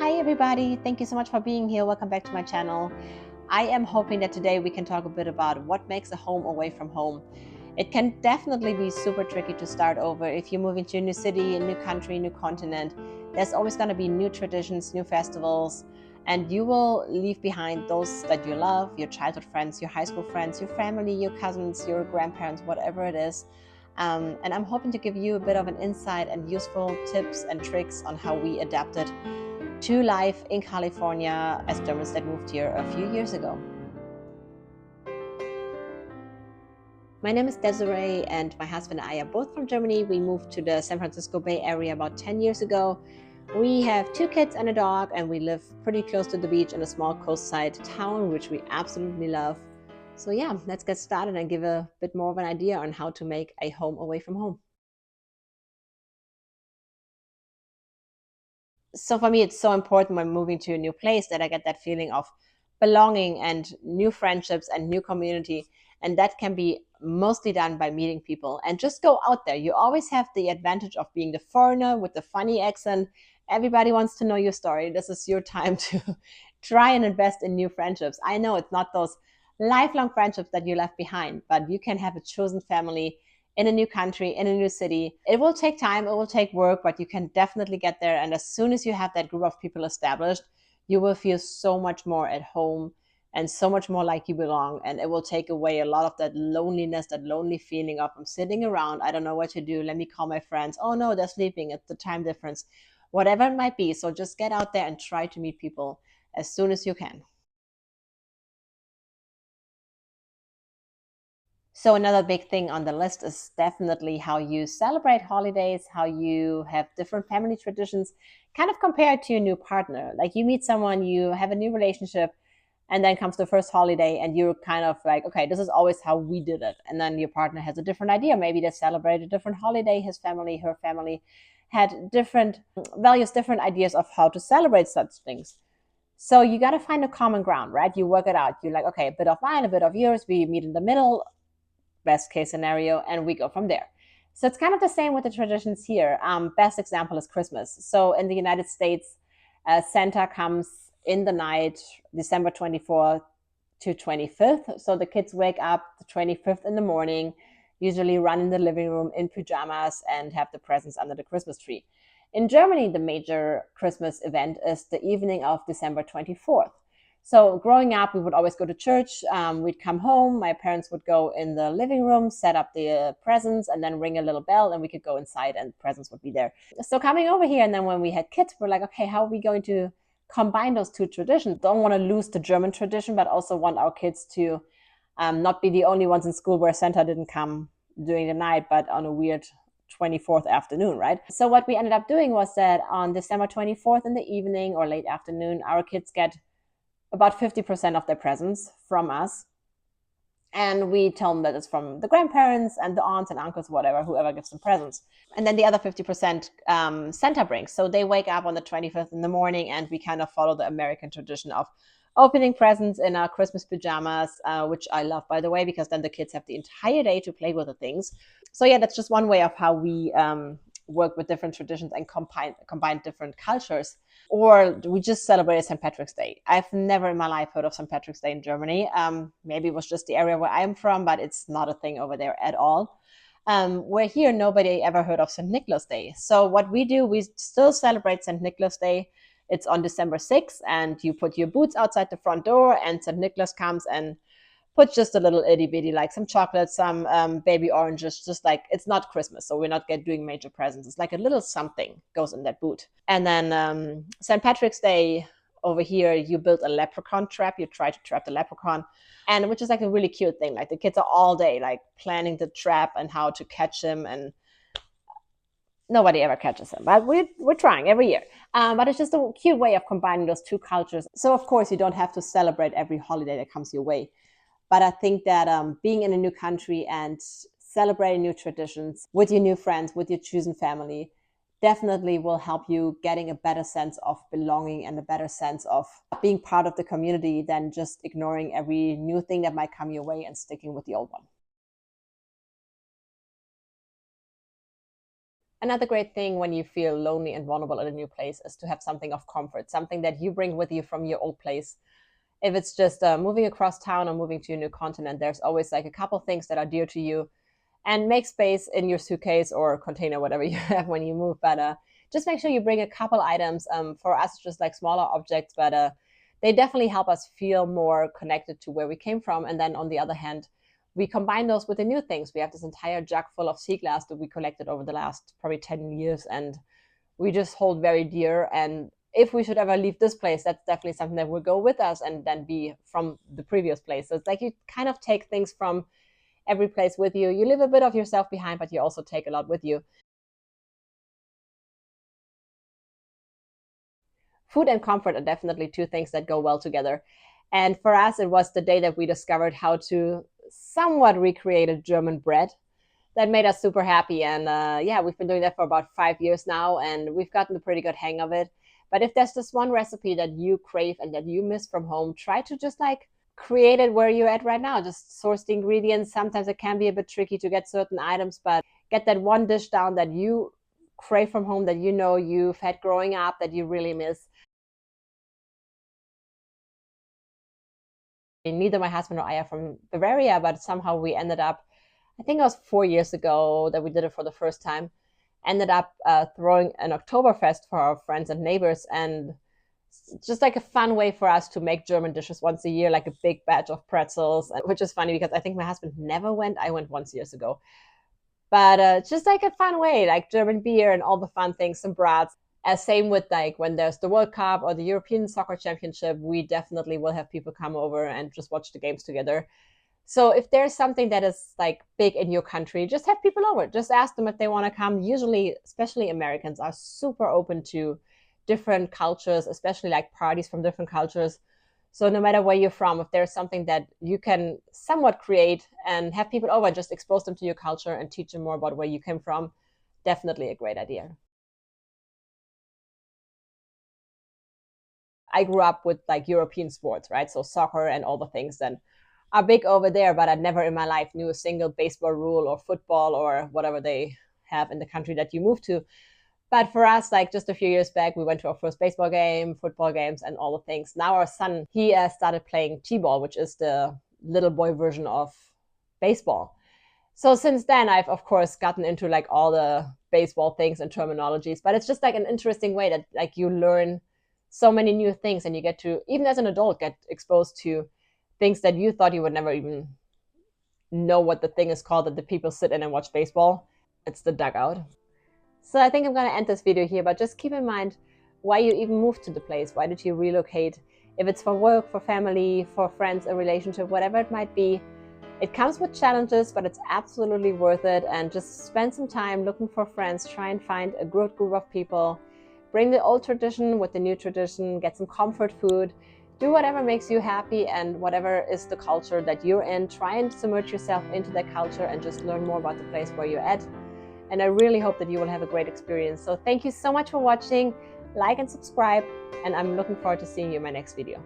Hi everybody, thank you so much for being here. Welcome back to my channel. I am hoping that today we can talk a bit about what makes a home away from home. It can definitely be super tricky to start over. If you're moving to a new city, a new country, new continent, there's always going to be new traditions, new festivals, and you will leave behind those that you love, your childhood friends, your high school friends, your family, your cousins, your grandparents, whatever it is. And I'm hoping to give you a bit of an insight and useful tips and tricks on how we adapted to life in California as Germans that moved here a few years ago. My name is Desiree, and my husband and I are both from Germany. We moved to the San Francisco Bay Area about 10 years ago. We have 2 kids and a dog, and we live pretty close to the beach in a small coastside town, which we absolutely love. So yeah, let's get started and give a bit more of an idea on how to make a home away from home. So for me, it's so important when moving to a new place that I get that feeling of belonging and new friendships and new community. And that can be mostly done by meeting people and just go out there. You always have the advantage of being the foreigner with the funny accent. Everybody wants to know your story. This is your time to try and invest in new friendships. I know it's not those lifelong friendships that you left behind, but you can have a chosen family in a new country, in a new city. It will take time, it will take work, but you can definitely get there. And as soon as you have that group of people established, you will feel so much more at home and so much more like you belong. And it will take away a lot of that loneliness, that lonely feeling of I'm sitting around, I don't know what to do. Let me call my friends. Oh no, they're sleeping. It's the time difference, whatever it might be. So just get out there and try to meet people as soon as you can. So another big thing on the list is definitely how you celebrate holidays, how you have different family traditions, kind of compared to your new partner. Like you meet someone, you have a new relationship, and then comes the first holiday, and you're kind of like, okay, this is always how we did it. And then your partner has a different idea. Maybe they celebrate a different holiday. His family, her family had different values, different ideas of how to celebrate such things. So you got to find a common ground, right? You work it out. You're like, okay, a bit of mine, a bit of yours. We meet in the middle, best case scenario, and we go from there. So it's kind of the same with the traditions here. Best example is Christmas. So in the United States, Santa comes in the night, December 24th to 25th. So the kids wake up the 25th in the morning, usually run in the living room in pajamas and have the presents under the Christmas tree. In Germany, the major Christmas event is the evening of December 24th. So growing up, we would always go to church. We'd come home. My parents would go in the living room, set up the presents, and then ring a little bell, and we could go inside, and presents would be there. So coming over here, and then when we had kids, we're like, okay, how are we going to combine those two traditions? Don't want to lose the German tradition, but also want our kids to not be the only ones in school where Santa didn't come during the night, but on a weird 24th afternoon, right? So what we ended up doing was that on December 24th in the evening or late afternoon, our kids get about 50% of their presents from us. And we tell them that it's from the grandparents and the aunts and uncles, whatever, whoever gives them presents. And then the other 50% Santa brings. So they wake up on the 25th in the morning, and we kind of follow the American tradition of opening presents in our Christmas pajamas, which I love, by the way, because then the kids have the entire day to play with the things. So yeah, that's just one way of how we work with different traditions and combine different cultures. Or we just celebrated St. Patrick's Day. I've never in my life heard of St. Patrick's Day in Germany. Maybe it was just the area where I'm from, but it's not a thing over there at all. Where here, nobody ever heard of St. Nicholas Day. So what we do, we still celebrate St. Nicholas Day. It's on December 6th, and you put your boots outside the front door, and St. Nicholas comes and put just a little itty bitty, like some chocolate, some baby oranges, just like it's not Christmas. So we're not doing major presents. It's like a little something goes in that boot. And then St. Patrick's Day over here, you build a leprechaun trap. You try to trap the leprechaun, and which is like a really cute thing. Like the kids are all day like planning the trap and how to catch him, and nobody ever catches him, but we're trying every year. But it's just a cute way of combining those two cultures. So of course you don't have to celebrate every holiday that comes your way. But I think that being in a new country and celebrating new traditions with your new friends, with your chosen family, definitely will help you getting a better sense of belonging and a better sense of being part of the community than just ignoring every new thing that might come your way and sticking with the old one. Another great thing when you feel lonely and vulnerable in a new place is to have something of comfort, something that you bring with you from your old place. If it's just moving across town or moving to a new continent, there's always like a couple things that are dear to you, and make space in your suitcase or container, whatever you have when you move. But just make sure you bring a couple items. For us, just like smaller objects, but they definitely help us feel more connected to where we came from. And then on the other hand, we combine those with the new things. We have this entire jug full of sea glass that we collected over the last probably 10 years, and we just hold very dear. And if we should ever leave this place, that's definitely something that will go with us and then be from the previous place. So it's like you kind of take things from every place with you. You leave a bit of yourself behind, but you also take a lot with you. Food and comfort are definitely two things that go well together. And for us, it was the day that we discovered how to somewhat recreate a German bread that made us super happy. And yeah, we've been doing that for about 5 years now, and we've gotten a pretty good hang of it. But if there's this one recipe that you crave and that you miss from home, try to just like create it where you're at right now. Just source the ingredients. Sometimes it can be a bit tricky to get certain items, but get that one dish down that you crave from home, that you know you've had growing up, that you really miss. Neither my husband or I are from Bavaria, but somehow we ended up, I think it was 4 years ago that we did it for the first time, ended up throwing an Oktoberfest for our friends and neighbors. And it's just like a fun way for us to make German dishes once a year, like a big batch of pretzels, which is funny because I think my husband never went. I went once years ago. But just like a fun way, like German beer and all the fun things, some brats. As same with like when there's the World Cup or the European Soccer Championship, we definitely will have people come over and just watch the games together. So if there's something that is like big in your country, just have people over. Just ask them if they want to come. Usually, especially Americans, are super open to different cultures, especially like parties from different cultures. So no matter where you're from, if there's something that you can somewhat create and have people over, just expose them to your culture and teach them more about where you came from, definitely a great idea. I grew up with like European sports, right? So soccer and all the things that are big over there, but I never in my life knew a single baseball rule or football or whatever they have in the country that you move to. But for us, like just a few years back, we went to our first baseball game, football games, and all the things. Now our son, he started playing t-ball, which is the little boy version of baseball. So since then, I've of course gotten into like all the baseball things and terminologies. But it's just like an interesting way that like you learn so many new things, and you get to, even as an adult, get exposed to things that you thought you would never even know what the thing is called that the people sit in and watch baseball. It's the dugout. So I think I'm going to end this video here, but just keep in mind why you even moved to the place. Why did you relocate? If it's for work, for family, for friends, a relationship, whatever it might be, it comes with challenges, but it's absolutely worth it. And just spend some time looking for friends, try and find a good group of people, bring the old tradition with the new tradition, get some comfort food, do whatever makes you happy, and whatever is the culture that you're in, try and submerge yourself into that culture and just learn more about the place where you're at. And I really hope that you will have a great experience. So thank you so much for watching. Like and subscribe, and I'm looking forward to seeing you in my next video.